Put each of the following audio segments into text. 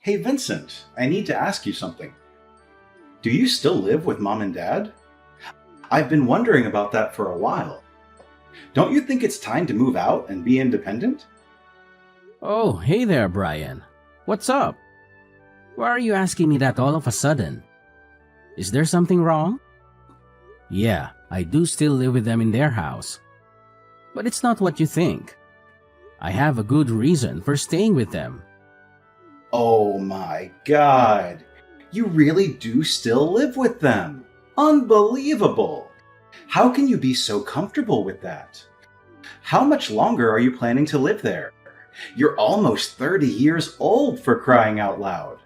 Hey Vincent, I need to ask you something. Do you still live with mom and dad? I've been wondering about that for a while. Don't you think it's time to move out and be independent? Oh, hey there, Brian. What's up? Why are you asking me that all of a sudden? Is there something wrong? Yeah, I do still live with them in their house. But it's not what you think. I have a good reason for staying with them. Oh my god! You really do still live with them! Unbelievable! How can you be so comfortable with that? How much longer are you planning to live there? You're almost 30 years old, for crying out loud.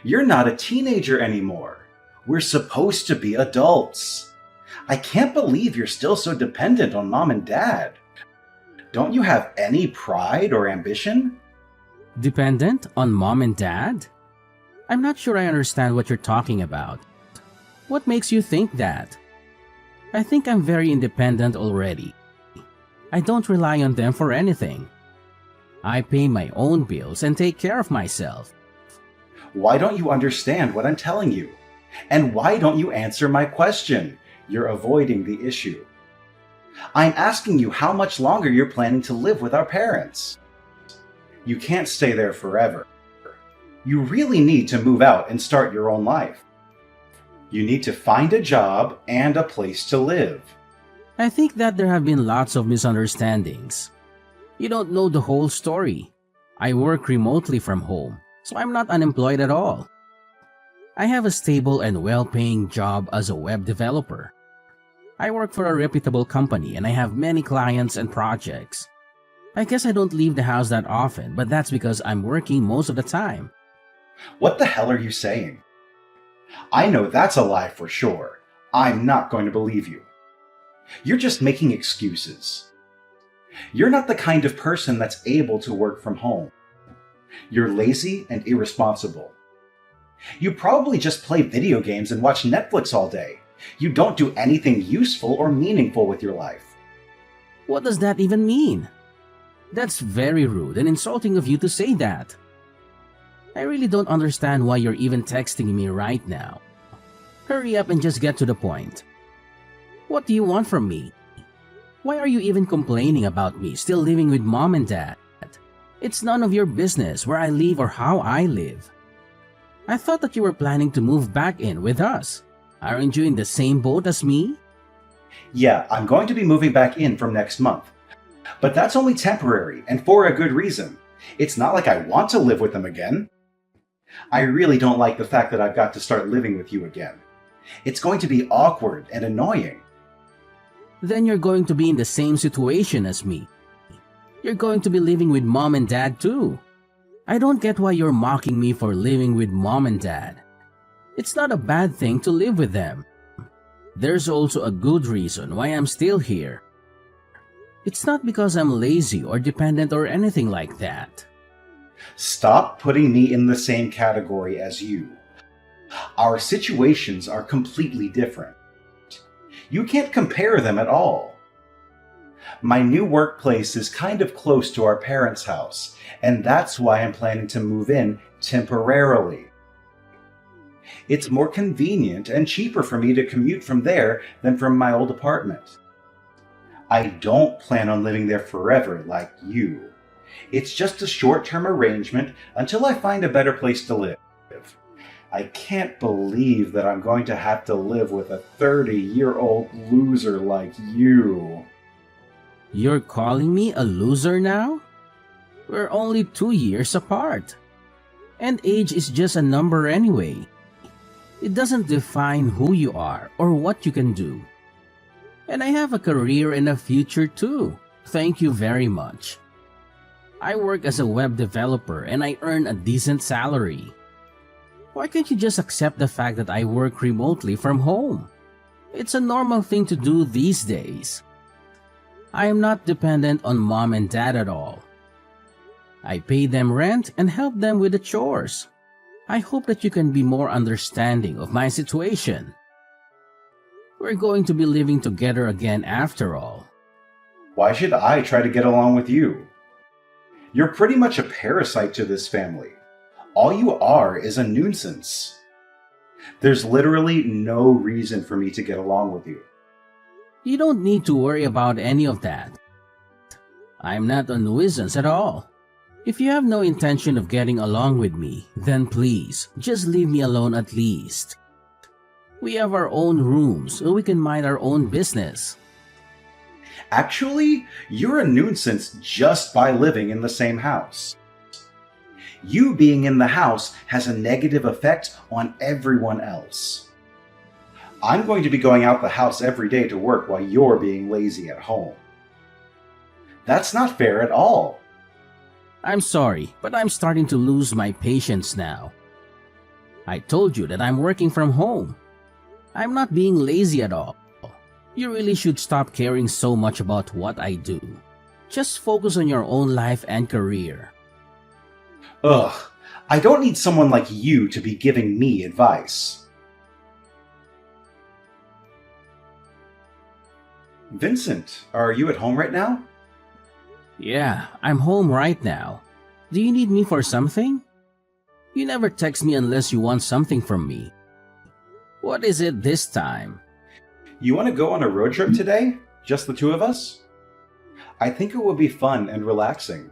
You're not a teenager anymore. We're supposed to be adults. I can't believe you're still so dependent on mom and dad. Don't you have any pride or ambition? Dependent on mom and dad? I'm not sure I understand what you're talking about. What makes you think that? I think I'm very independent already. I don't rely on them for anything. I pay my own bills and take care of myself. Why don't you understand what I'm telling you? And why don't you answer my question? You're avoiding the issue. I'm asking you how much longer you're planning to live with our parents. You can't stay there forever. You really need to move out and start your own life. You need to find a job and a place to live. I think that there have been lots of misunderstandings. You don't know the whole story. I work remotely from home, so I'm not unemployed at all. I have a stable and well-paying job as a web developer. I work for a reputable company and I have many clients and projects. I guess I don't leave the house that often, but that's because I'm working most of the time. What the hell are you saying? I know that's a lie for sure. I'm not going to believe you. You're just making excuses. You're not the kind of person that's able to work from home. You're lazy and irresponsible. You probably just play video games and watch Netflix all day. You don't do anything useful or meaningful with your life. What does that even mean? That's very rude and insulting of you to say that. I really don't understand why you're even texting me right now. Hurry up and just get to the point. What do you want from me? Why are you even complaining about me still living with mom and dad? It's none of your business where I live or how I live. I thought that you were planning to move back in with us. Aren't you in the same boat as me? Yeah, I'm going to be moving back in from next month. But that's only temporary and for a good reason. It's not like I want to live with them again. I really don't like the fact that I've got to start living with you again. It's going to be awkward and annoying. Then you're going to be in the same situation as me. You're going to be living with mom and dad too. I don't get why you're mocking me for living with mom and dad. It's not a bad thing to live with them. There's also a good reason why I'm still here. It's not because I'm lazy or dependent or anything like that. Stop putting me in the same category as you. Our situations are completely different. You can't compare them at all. My new workplace is kind of close to our parents' house, and that's why I'm planning to move in temporarily. It's more convenient and cheaper for me to commute from there than from my old apartment. I don't plan on living there forever like you. It's just a short-term arrangement until I find a better place to live. I can't believe that I'm going to have to live with a 30-year-old loser like you. You're calling me a loser now? We're only 2 years apart. And age is just a number anyway. It doesn't define who you are or what you can do. And I have a career and a future too. Thank you very much. I work as a web developer and I earn a decent salary. Why can't you just accept the fact that I work remotely from home? It's a normal thing to do these days. I am not dependent on mom and dad at all. I pay them rent and help them with the chores. I hope that you can be more understanding of my situation. We're going to be living together again after all. Why should I try to get along with you? You're pretty much a parasite to this family. All you are is a nuisance. There's literally no reason for me to get along with you. You don't need to worry about any of that. I'm not a nuisance at all. If you have no intention of getting along with me, then please, just leave me alone at least. We have our own rooms so we can mind our own business. Actually, you're a nuisance just by living in the same house. You being in the house has a negative effect on everyone else. I'm going to be going out the house every day to work while you're being lazy at home. That's not fair at all. I'm sorry, but I'm starting to lose my patience now. I told you that I'm working from home. I'm not being lazy at all. You really should stop caring so much about what I do. Just focus on your own life and career. Ugh, I don't need someone like you to be giving me advice. Vincent, are you at home right now? Yeah, I'm home right now. Do you need me for something? You never text me unless you want something from me. What is it this time? You want to go on a road trip today? Just the two of us? I think it would be fun and relaxing.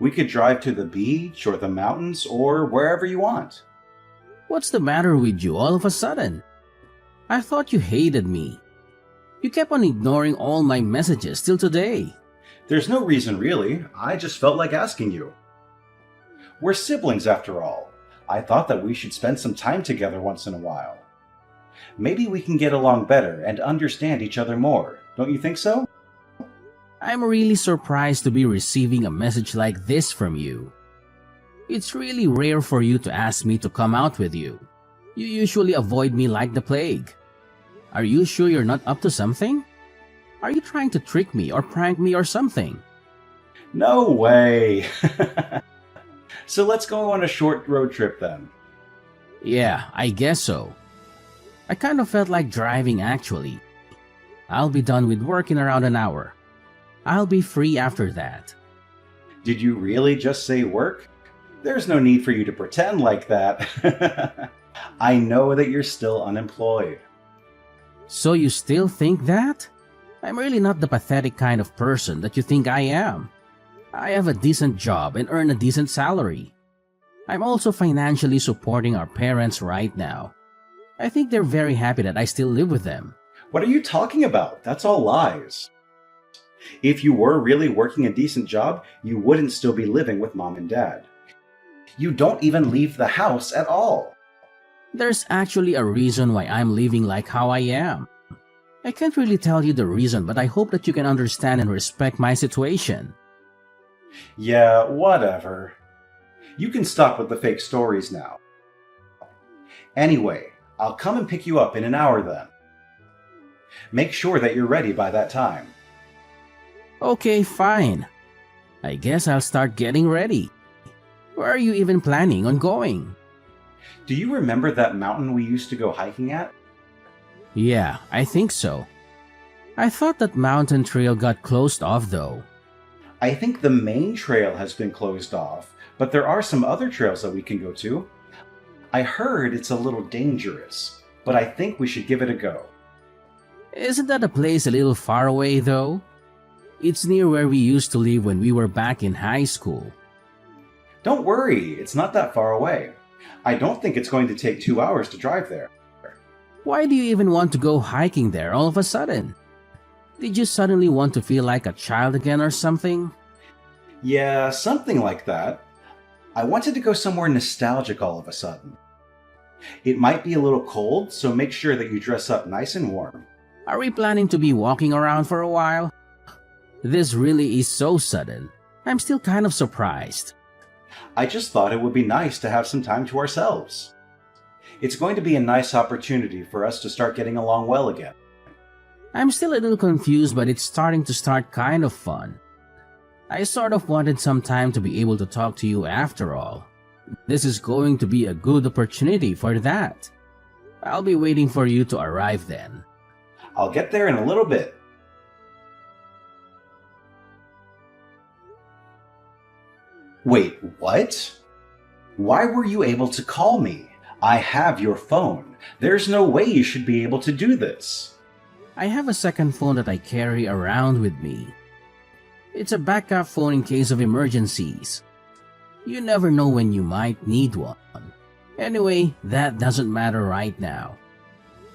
We could drive to the beach or the mountains or wherever you want. What's the matter with you all of a sudden? I thought you hated me. You kept on ignoring all my messages till today. There's no reason really, I just felt like asking you. We're siblings after all. I thought that we should spend some time together once in a while. Maybe we can get along better and understand each other more, don't you think so? I'm really surprised to be receiving a message like this from you. It's really rare for you to ask me to come out with you. You usually avoid me like the plague. Are you sure you're not up to something? Are you trying to trick me or prank me or something? No way! So let's go on a short road trip then. Yeah, I guess so. I kind of felt like driving actually. I'll be done with work in around an hour. I'll be free after that. Did you really just say work? There's no need for you to pretend like that. I know that you're still unemployed. So you still think that? I'm really not the pathetic kind of person that you think I am. I have a decent job and earn a decent salary. I'm also financially supporting our parents right now. I think they're very happy that I still live with them. What are you talking about? That's all lies. If you were really working a decent job, you wouldn't still be living with mom and dad. You don't even leave the house at all. There's actually a reason why I'm living like how I am. I can't really tell you the reason, but I hope that you can understand and respect my situation. Yeah, whatever. You can stop with the fake stories now. Anyway, I'll come and pick you up in an hour then. Make sure that you're ready by that time. Okay, fine. I guess I'll start getting ready. Where are you even planning on going? Do you remember that mountain we used to go hiking at? Yeah, I think so. I thought that mountain trail got closed off though. I think the main trail has been closed off, but there are some other trails that we can go to. I heard it's a little dangerous, but I think we should give it a go. Isn't that a place a little far away though? It's near where we used to live when we were back in high school. Don't worry, it's not that far away. I don't think it's going to take 2 hours to drive there. Why do you even want to go hiking there all of a sudden? Did you suddenly want to feel like a child again or something? Yeah, something like that. I wanted to go somewhere nostalgic all of a sudden. It might be a little cold, so make sure that you dress up nice and warm. Are we planning to be walking around for a while? This really is so sudden. I'm still kind of surprised. I just thought it would be nice to have some time to ourselves. It's going to be a nice opportunity for us to start getting along well again. I'm still a little confused, but it's starting to start kind of fun. I sort of wanted some time to be able to talk to you after all. This is going to be a good opportunity for that. I'll be waiting for you to arrive then. I'll get there in a little bit. Wait, what? Why were you able to call me? I have your phone. There's no way you should be able to do this. I have a second phone that I carry around with me. It's a backup phone in case of emergencies. You never know when you might need one. Anyway, that doesn't matter right now.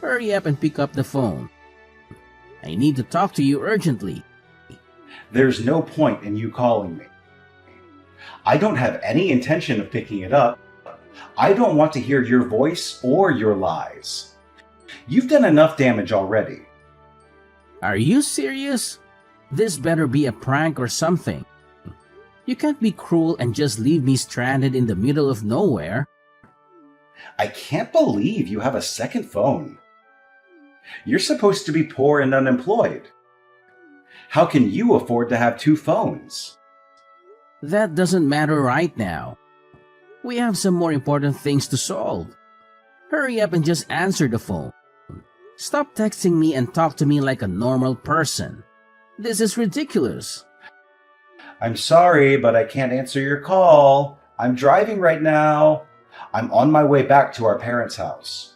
Hurry up and pick up the phone. I need to talk to you urgently. There's no point in you calling me. I don't have any intention of picking it up. I don't want to hear your voice or your lies. You've done enough damage already. Are you serious? This better be a prank or something. You can't be cruel and just leave me stranded in the middle of nowhere. I can't believe you have a second phone. You're supposed to be poor and unemployed. How can you afford to have two phones? That doesn't matter right now. We have some more important things to solve. Hurry up and just answer the phone. Stop texting me and talk to me like a normal person. This is ridiculous. I'm sorry, but I can't answer your call. I'm driving right now. I'm on my way back to our parents' house.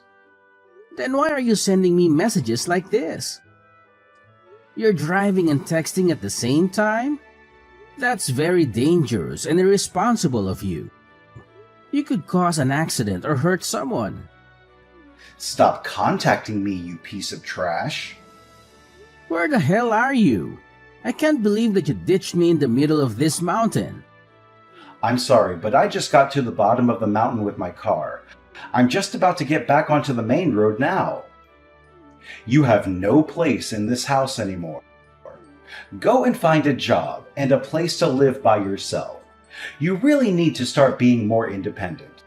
Then why are you sending me messages like this? You're driving and texting at the same time? That's very dangerous and irresponsible of you. You could cause an accident or hurt someone. Stop contacting me, you piece of trash. Where the hell are you? I can't believe that you ditched me in the middle of this mountain. I'm sorry, but I just got to the bottom of the mountain with my car. I'm just about to get back onto the main road now. You have no place in this house anymore. Go and find a job and a place to live by yourself. You really need to start being more independent.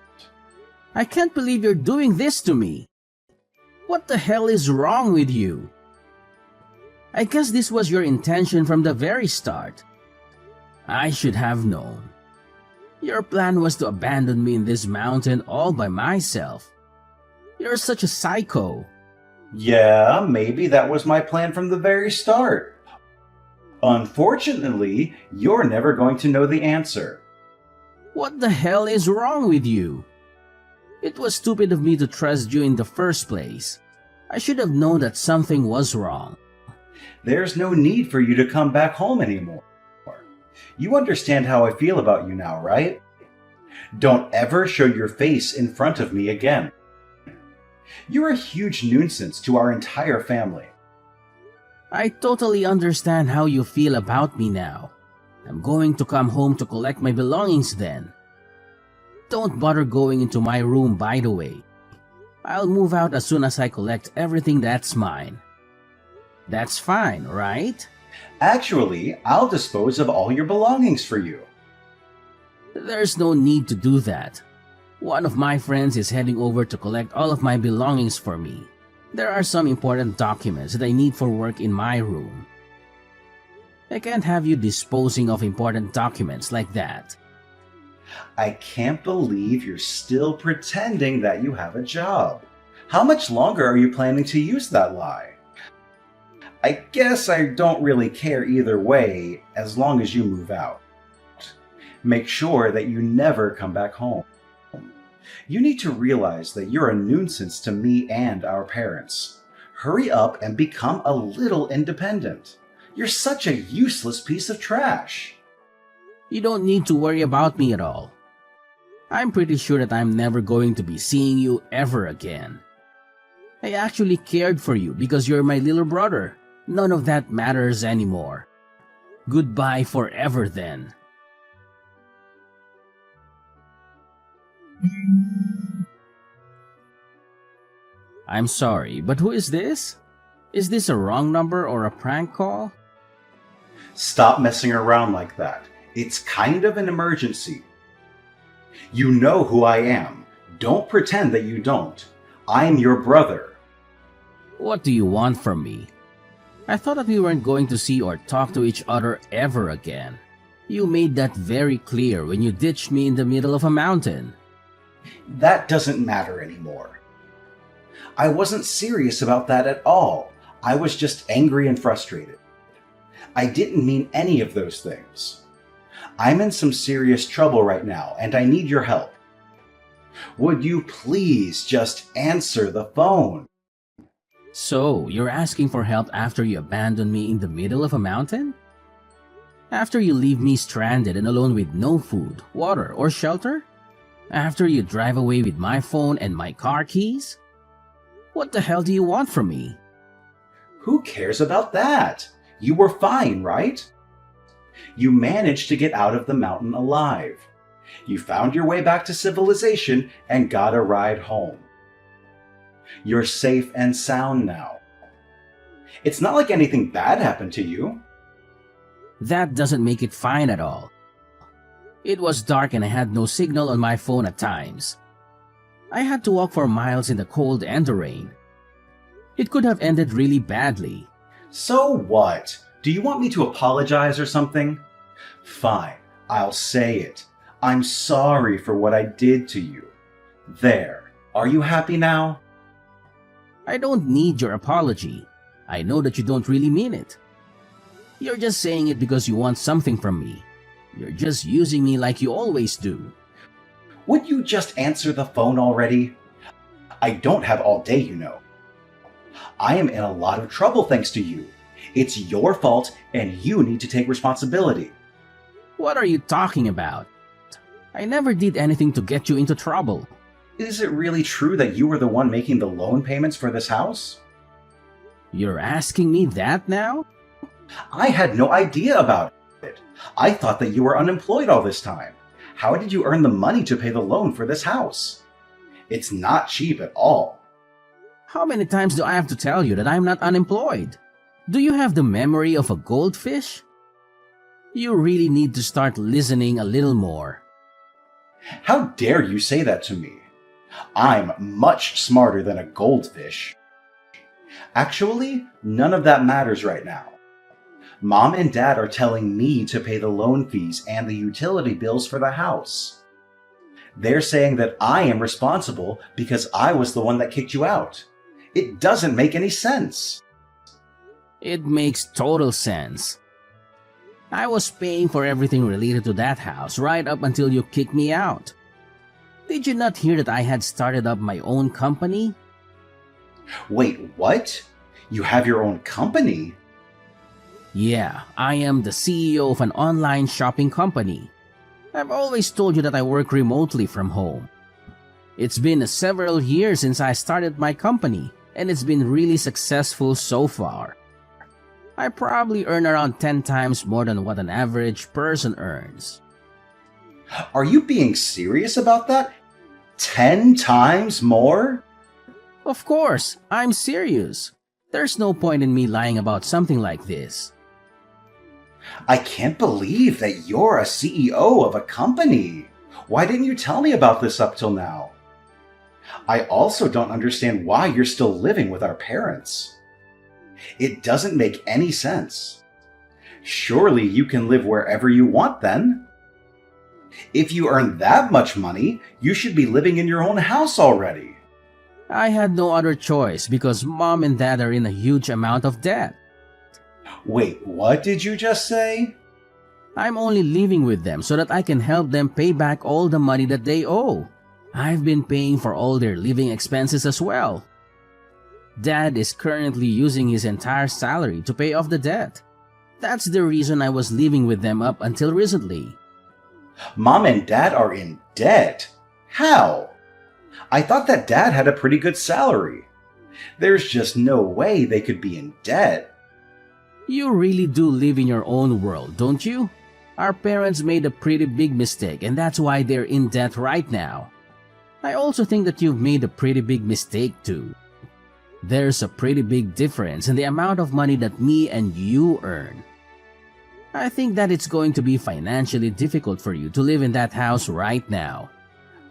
I can't believe you're doing this to me. What the hell is wrong with you? I guess this was your intention from the very start. I should have known. Your plan was to abandon me in this mountain all by myself. You're such a psycho. Yeah, maybe that was my plan from the very start. Unfortunately, you're never going to know the answer. What the hell is wrong with you? It was stupid of me to trust you in the first place. I should have known that something was wrong. There's no need for you to come back home anymore. You understand how I feel about you now, right? Don't ever show your face in front of me again. You're a huge nuisance to our entire family. I totally understand how you feel about me now. I'm going to come home to collect my belongings then. Don't bother going into my room, by the way. I'll move out as soon as I collect everything that's mine. That's fine, right? Actually, I'll dispose of all your belongings for you. There's no need to do that. One of my friends is heading over to collect all of my belongings for me. There are some important documents that I need for work in my room. I can't have you disposing of important documents like that. I can't believe you're still pretending that you have a job. How much longer are you planning to use that lie? I guess I don't really care either way as long as you move out. Make sure that you never come back home. You need to realize that you're a nuisance to me and our parents. Hurry up and become a little independent. You're such a useless piece of trash. You don't need to worry about me at all. I'm pretty sure that I'm never going to be seeing you ever again. I actually cared for you because you're my little brother. None of that matters anymore. Goodbye forever then. I'm sorry, but who is this? Is this a wrong number or a prank call? Stop messing around like that. It's kind of an emergency. You know who I am. Don't pretend that you don't. I'm your brother. What do you want from me? I thought that we weren't going to see or talk to each other ever again. You made that very clear when you ditched me in the middle of a mountain. That doesn't matter anymore. I wasn't serious about that at all. I was just angry and frustrated. I didn't mean any of those things. I'm in some serious trouble right now, and I need your help. Would you please just answer the phone? So, you're asking for help after you abandon me in the middle of a mountain? After you leave me stranded and alone with no food, water, or shelter? After you drive away with my phone and my car keys? What the hell do you want from me? Who cares about that? You were fine, right? You managed to get out of the mountain alive. You found your way back to civilization and got a ride home. You're safe and sound now. It's not like anything bad happened to you. That doesn't make it fine at all. It was dark and I had no signal on my phone at times. I had to walk for miles in the cold and the rain. It could have ended really badly. So what? Do you want me to apologize or something? Fine, I'll say it. I'm sorry for what I did to you. There. Are you happy now? I don't need your apology. I know that you don't really mean it. You're just saying it because you want something from me. You're just using me like you always do. Would you just answer the phone already? I don't have all day, you know. I am in a lot of trouble thanks to you. It's your fault and you need to take responsibility. What are you talking about? I never did anything to get you into trouble. Is it really true that you were the one making the loan payments for this house? You're asking me that now? I had no idea about it. I thought that you were unemployed all this time. How did you earn the money to pay the loan for this house? It's not cheap at all. How many times do I have to tell you that I'm not unemployed? Do you have the memory of a goldfish? You really need to start listening a little more. How dare you say that to me? I'm much smarter than a goldfish. Actually, none of that matters right now. Mom and Dad are telling me to pay the loan fees and the utility bills for the house. They're saying that I am responsible because I was the one that kicked you out. It doesn't make any sense. It makes total sense. I was paying for everything related to that house right up until you kicked me out. Did you not hear that I had started up my own company? Wait, what? You have your own company? Yeah, I am the CEO of an online shopping company. I've always told you that I work remotely from home. It's been several years since I started my company, and it's been really successful so far. I probably earn around 10 times more than what an average person earns. Are you being serious about that? 10 times more? Of course, I'm serious. There's no point in me lying about something like this. I can't believe that you're a CEO of a company. Why didn't you tell me about this up till now? I also don't understand why you're still living with our parents. It doesn't make any sense. Surely you can live wherever you want then. If you earn that much money, you should be living in your own house already. I had no other choice because Mom and Dad are in a huge amount of debt. Wait, what did you just say? I'm only living with them so that I can help them pay back all the money that they owe. I've been paying for all their living expenses as well. Dad is currently using his entire salary to pay off the debt. That's the reason I was living with them up until recently. Mom and Dad are in debt? How? I thought that Dad had a pretty good salary. There's just no way they could be in debt. You really do live in your own world, don't you? Our parents made a pretty big mistake and that's why they're in debt right now. I also think that you've made a pretty big mistake too. There's a pretty big difference in the amount of money that me and you earn. I think that it's going to be financially difficult for you to live in that house right now.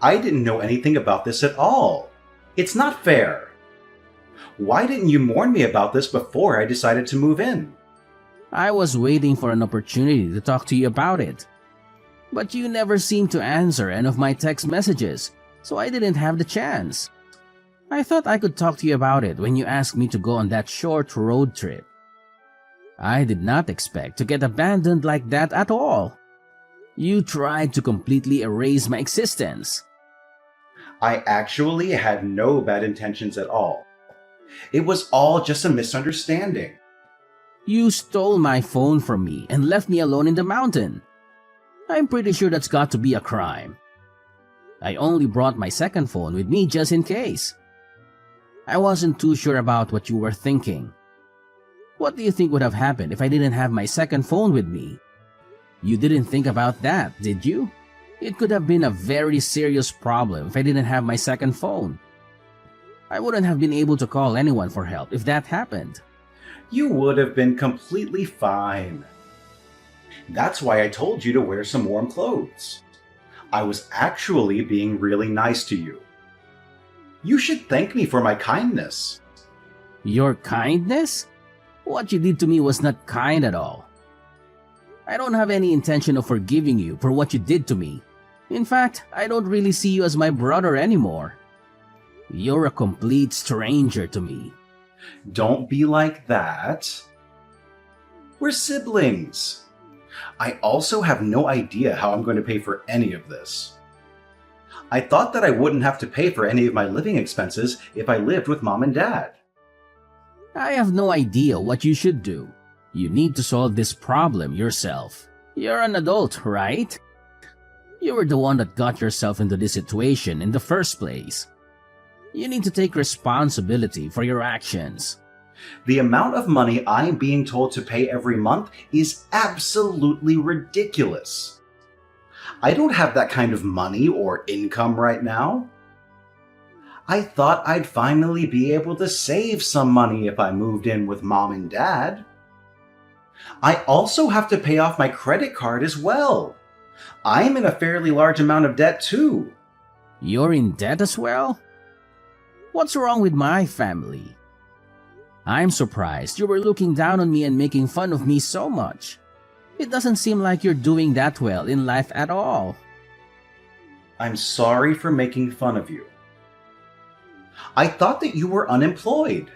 I didn't know anything about this at all. It's not fair. Why didn't you warn me about this before I decided to move in? I was waiting for an opportunity to talk to you about it. But you never seemed to answer any of my text messages, so I didn't have the chance. I thought I could talk to you about it when you asked me to go on that short road trip. I did not expect to get abandoned like that at all. You tried to completely erase my existence. I actually had no bad intentions at all. It was all just a misunderstanding. You stole my phone from me and left me alone in the mountain. I'm pretty sure that's got to be a crime. I only brought my second phone with me just in case. I wasn't too sure about what you were thinking. What do you think would have happened if I didn't have my second phone with me? You didn't think about that, did you? It could have been a very serious problem if I didn't have my second phone. I wouldn't have been able to call anyone for help if that happened. You would have been completely fine. That's why I told you to wear some warm clothes. I was actually being really nice to you. You should thank me for my kindness. Your kindness? What you did to me was not kind at all. I don't have any intention of forgiving you for what you did to me. In fact, I don't really see you as my brother anymore. You're a complete stranger to me. Don't be like that. We're siblings. I also have no idea how I'm going to pay for any of this. I thought that I wouldn't have to pay for any of my living expenses if I lived with Mom and Dad. I have no idea what you should do. You need to solve this problem yourself. You're an adult, right? You were the one that got yourself into this situation in the first place. You need to take responsibility for your actions. The amount of money I'm being told to pay every month is absolutely ridiculous. I don't have that kind of money or income right now. I thought I'd finally be able to save some money if I moved in with Mom and Dad. I also have to pay off my credit card as well. I'm in a fairly large amount of debt too. You're in debt as well? What's wrong with my family? I'm surprised you were looking down on me and making fun of me so much. It doesn't seem like you're doing that well in life at all. I'm sorry for making fun of you. I thought that you were unemployed.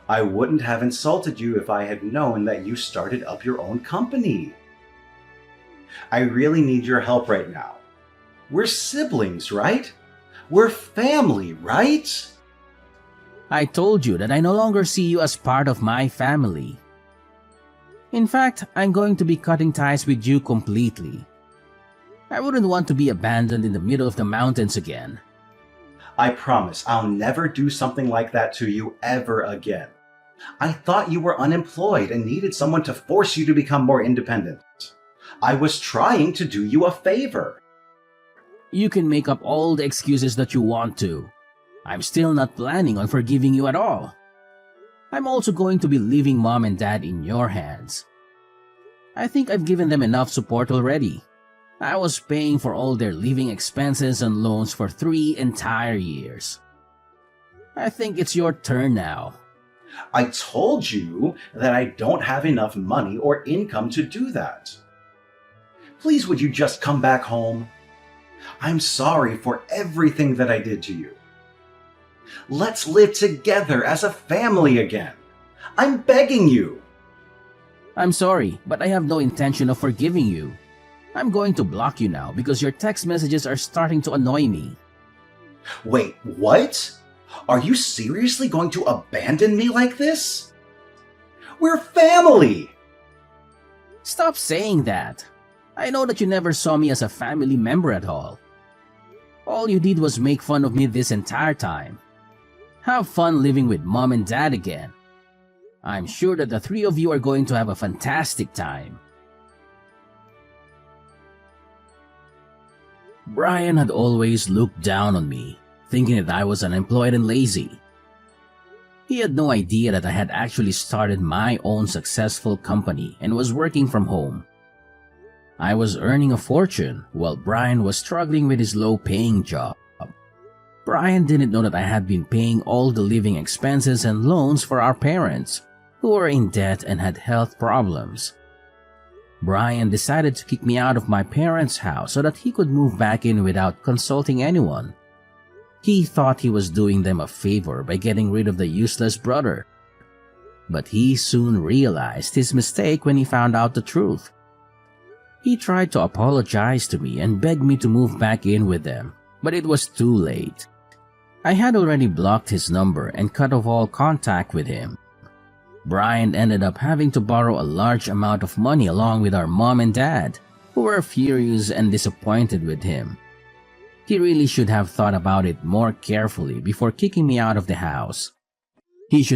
I wouldn't have insulted you if I had known that you started up your own company. I really need your help right now. We're siblings, right? We're family, right? I told you that I no longer see you as part of my family. In fact, I'm going to be cutting ties with you completely. I wouldn't want to be abandoned in the middle of the mountains again. I promise I'll never do something like that to you ever again. I thought you were unemployed and needed someone to force you to become more independent. I was trying to do you a favor. You can make up all the excuses that you want to. I'm still not planning on forgiving you at all. I'm also going to be leaving Mom and Dad in your hands. I think I've given them enough support already. I was paying for all their living expenses and loans for 3 entire years. I think it's your turn now. I told you that I don't have enough money or income to do that. Please, would you just come back home? I'm sorry for everything that I did to you. Let's live together as a family again. I'm begging you. I'm sorry, but I have no intention of forgiving you. I'm going to block you now because your text messages are starting to annoy me. Wait, what? Are you seriously going to abandon me like this? We're family! Stop saying that. I know that you never saw me as a family member at all. All you did was make fun of me this entire time. Have fun living with Mom and Dad again. I'm sure that the 3 of you are going to have a fantastic time. Brian had always looked down on me, thinking that I was unemployed and lazy. He had no idea that I had actually started my own successful company and was working from home. I was earning a fortune while Brian was struggling with his low-paying job. Brian didn't know that I had been paying all the living expenses and loans for our parents, who were in debt and had health problems. Brian decided to kick me out of my parents' house so that he could move back in without consulting anyone. He thought he was doing them a favor by getting rid of the useless brother. But he soon realized his mistake when he found out the truth. He tried to apologize to me and begged me to move back in with them, But it was too late. I had already blocked his number and cut off all contact with him. Brian ended up having to borrow a large amount of money along with our mom and dad, who were furious and disappointed with him. He really should have thought about it more carefully before kicking me out of the house.